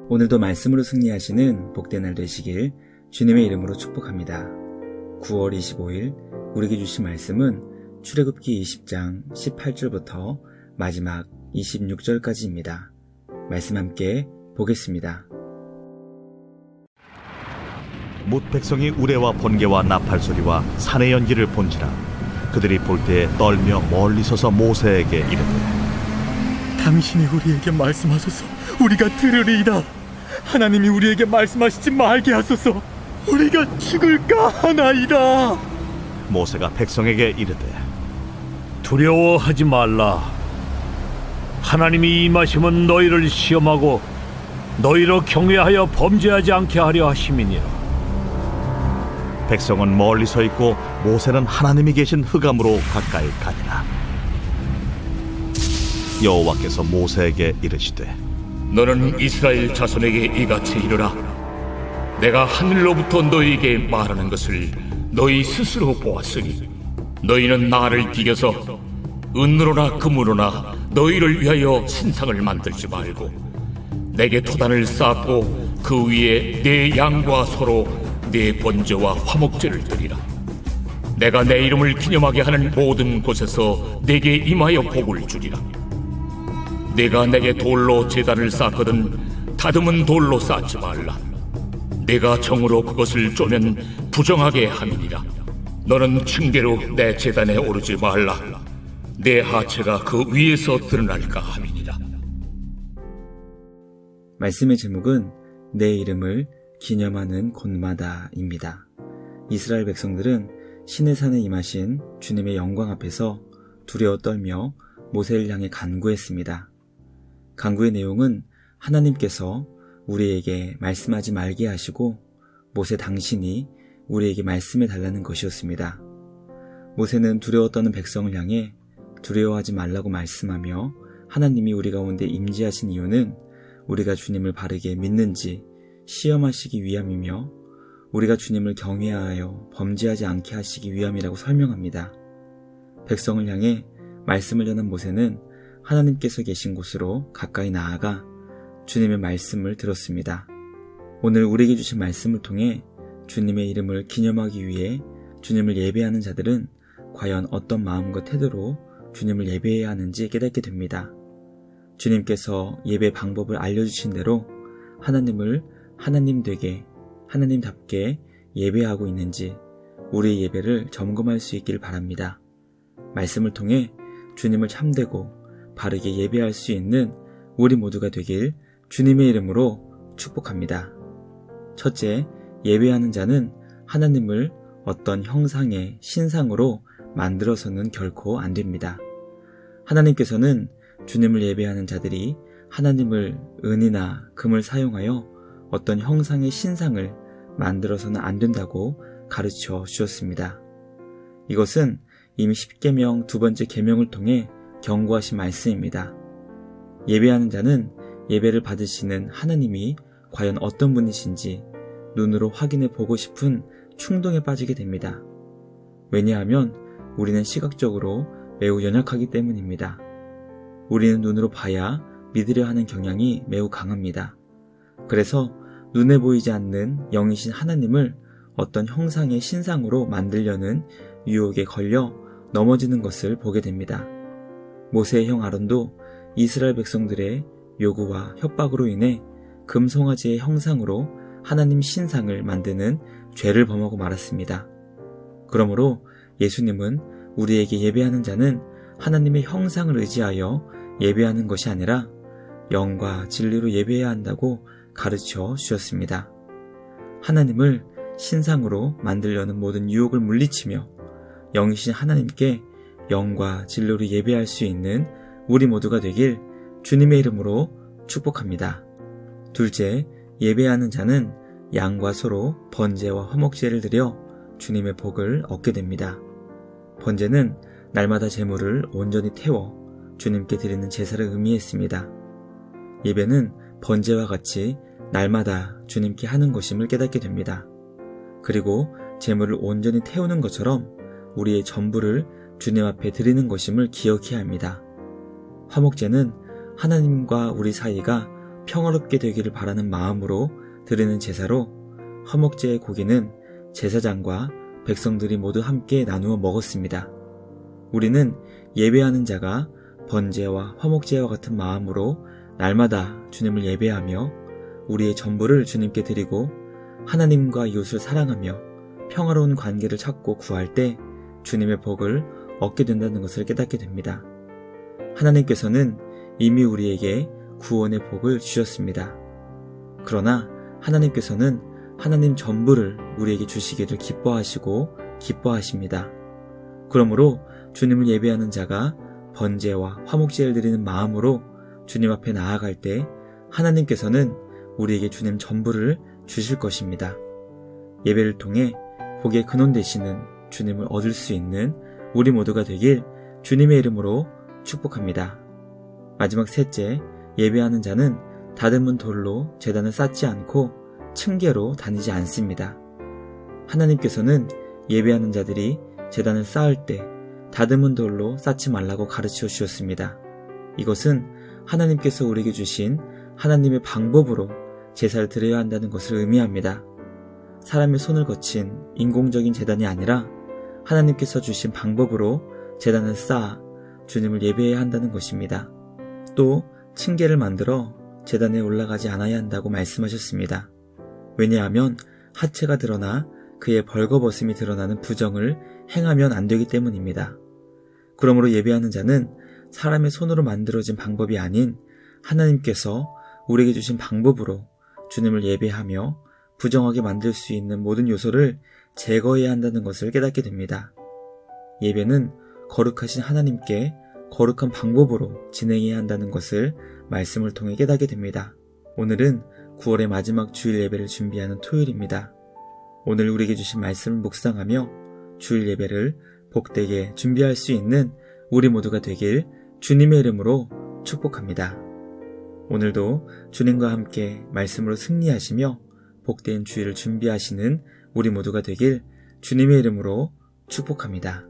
오늘도 말씀으로 승리하시는 복된 날 되시길 주님의 이름으로 축복합니다. 9월 25일 우리에게 주신 말씀은 출애굽기 20장 18절부터 마지막 26절까지입니다. 말씀 함께 보겠습니다. 뭇 백성이 우레와 번개와 나팔 소리와 산의 연기를 본지라 그들이 볼 때에 떨며 멀리 서서 모세에게 이르되 당신이 우리에게 말씀하소서. 우리가 들으리이다. 하나님이 우리에게 말씀하시지 말게 하소서. 우리가 죽을까 하나이다. 모세가 백성에게 이르되 두려워하지 말라. 하나님이 임하시면 너희를 시험하고 너희로 경외하여 범죄하지 않게 하려 하심이니라. 백성은 멀리 서 있고 모세는 하나님이 계신 흑암으로 가까이 가니라. 여호와께서 모세에게 이르시되 너는 이스라엘 자손에게 이같이 이르라. 내가 하늘로부터 너희에게 말하는 것을 너희 스스로 보았으니 너희는 나를 비겨서 은으로나 금으로나 너희를 위하여 신상을 만들지 말고 내게 토단을 쌓고 그 위에 내 양과 소로 내 번제와 화목제를 드리라. 내가 내 이름을 기념하게 하는 모든 곳에서 내게 임하여 복을 주리라. 내가 내게 돌로 제단을 쌓거든 다듬은 돌로 쌓지 말라. 내가 정으로 그것을 쪼면 부정하게 함이니라. 너는 층계로 내 제단에 오르지 말라. 내 하체가 그 위에서 드러날까 함이니라. 말씀의 제목은 내 이름을 기념하는 곳마다입니다. 이스라엘 백성들은 시내산에 임하신 주님의 영광 앞에서 두려워 떨며 모세를 향해 간구했습니다. 간구의 내용은 하나님께서 우리에게 말씀하지 말게 하시고 모세 당신이 우리에게 말씀해 달라는 것이었습니다. 모세는 두려워 떠는 백성을 향해 두려워하지 말라고 말씀하며 하나님이 우리 가운데 임재하신 이유는 우리가 주님을 바르게 믿는지 시험하시기 위함이며 우리가 주님을 경외하여 범죄하지 않게 하시기 위함이라고 설명합니다. 백성을 향해 말씀을 전한 모세는 하나님께서 계신 곳으로 가까이 나아가 주님의 말씀을 들었습니다. 오늘 우리에게 주신 말씀을 통해 주님의 이름을 기념하기 위해 주님을 예배하는 자들은 과연 어떤 마음과 태도로 주님을 예배해야 하는지 깨닫게 됩니다. 주님께서 예배 방법을 알려주신 대로 하나님을 하나님 되게 하나님답게 예배하고 있는지 우리의 예배를 점검할 수 있기를 바랍니다. 말씀을 통해 주님을 참되고 바르게 예배할 수 있는 우리 모두가 되길 주님의 이름으로 축복합니다. 첫째, 예배하는 자는 하나님을 어떤 형상의 신상으로 만들어서는 결코 안 됩니다. 하나님께서는 주님을 예배하는 자들이 하나님을 은이나 금을 사용하여 어떤 형상의 신상을 만들어서는 안 된다고 가르쳐 주셨습니다. 이것은 이미 10계명 두 번째 계명을 통해 경고하신 말씀입니다. 예배하는 자는 예배를 받으시는 하나님이 과연 어떤 분이신지 눈으로 확인해 보고 싶은 충동에 빠지게 됩니다. 왜냐하면 우리는 시각적으로 매우 연약하기 때문입니다. 우리는 눈으로 봐야 믿으려 하는 경향이 매우 강합니다. 그래서 눈에 보이지 않는 영이신 하나님을 어떤 형상의 신상으로 만들려는 유혹에 걸려 넘어지는 것을 보게 됩니다. 모세의 형 아론도 이스라엘 백성들의 요구와 협박으로 인해 금송아지의 형상으로 하나님 신상을 만드는 죄를 범하고 말았습니다. 그러므로 예수님은 우리에게 예배하는 자는 하나님의 형상을 의지하여 예배하는 것이 아니라 영과 진리로 예배해야 한다고 가르쳐 주셨습니다. 하나님을 신상으로 만들려는 모든 유혹을 물리치며 영이신 하나님께 영과 진리로 예배할 수 있는 우리 모두가 되길 주님의 이름으로 축복합니다. 둘째, 예배하는 자는 양과 소로 번제와 화목제를 드려 주님의 복을 얻게 됩니다. 번제는 날마다 제물을 온전히 태워 주님께 드리는 제사를 의미했습니다. 예배는 번제와 같이 날마다 주님께 하는 것임을 깨닫게 됩니다. 그리고 제물을 온전히 태우는 것처럼 우리의 전부를 주님 앞에 드리는 것임을 기억해야 합니다. 화목제는 하나님과 우리 사이가 평화롭게 되기를 바라는 마음으로 드리는 제사로 화목제의 고기는 제사장과 백성들이 모두 함께 나누어 먹었습니다. 우리는 예배하는 자가 번제와 화목제와 같은 마음으로 날마다 주님을 예배하며 우리의 전부를 주님께 드리고 하나님과 이웃을 사랑하며 평화로운 관계를 찾고 구할 때 주님의 복을 얻게 된다는 것을 깨닫게 됩니다. 하나님께서는 이미 우리에게 구원의 복을 주셨습니다. 그러나 하나님께서는 하나님 전부를 우리에게 주시기를 기뻐하십니다. 그러므로 주님을 예배하는 자가 번제와 화목제를 드리는 마음으로 주님 앞에 나아갈 때 하나님께서는 우리에게 주님 전부를 주실 것입니다. 예배를 통해 복의 근원 되시는 주님을 얻을 수 있는 우리 모두가 되길 주님의 이름으로 축복합니다. 마지막 셋째, 예배하는 자는 다듬은 돌로 제단을 쌓지 않고 층계로 다니지 않습니다. 하나님께서는 예배하는 자들이 제단을 쌓을 때 다듬은 돌로 쌓지 말라고 가르쳐 주셨습니다. 이것은 하나님께서 우리에게 주신 하나님의 방법으로 제사를 드려야 한다는 것을 의미합니다. 사람의 손을 거친 인공적인 제단이 아니라 하나님께서 주신 방법으로 제단을 쌓아 주님을 예배해야 한다는 것입니다. 또 층계를 만들어 제단에 올라가지 않아야 한다고 말씀하셨습니다. 왜냐하면 하체가 드러나 그의 벌거벗음이 드러나는 부정을 행하면 안 되기 때문입니다. 그러므로 예배하는 자는 사람의 손으로 만들어진 방법이 아닌 하나님께서 우리에게 주신 방법으로 주님을 예배하며 부정하게 만들 수 있는 모든 요소를 제거해야 한다는 것을 깨닫게 됩니다. 예배는 거룩하신 하나님께 거룩한 방법으로 진행해야 한다는 것을 말씀을 통해 깨닫게 됩니다. 오늘은 9월의 마지막 주일 예배를 준비하는 토요일입니다. 오늘 우리에게 주신 말씀을 묵상하며 주일 예배를 복되게 준비할 수 있는 우리 모두가 되길 주님의 이름으로 축복합니다. 오늘도 주님과 함께 말씀으로 승리하시며 복된 주일을 준비하시는 우리 모두가 되길 주님의 이름으로 축복합니다.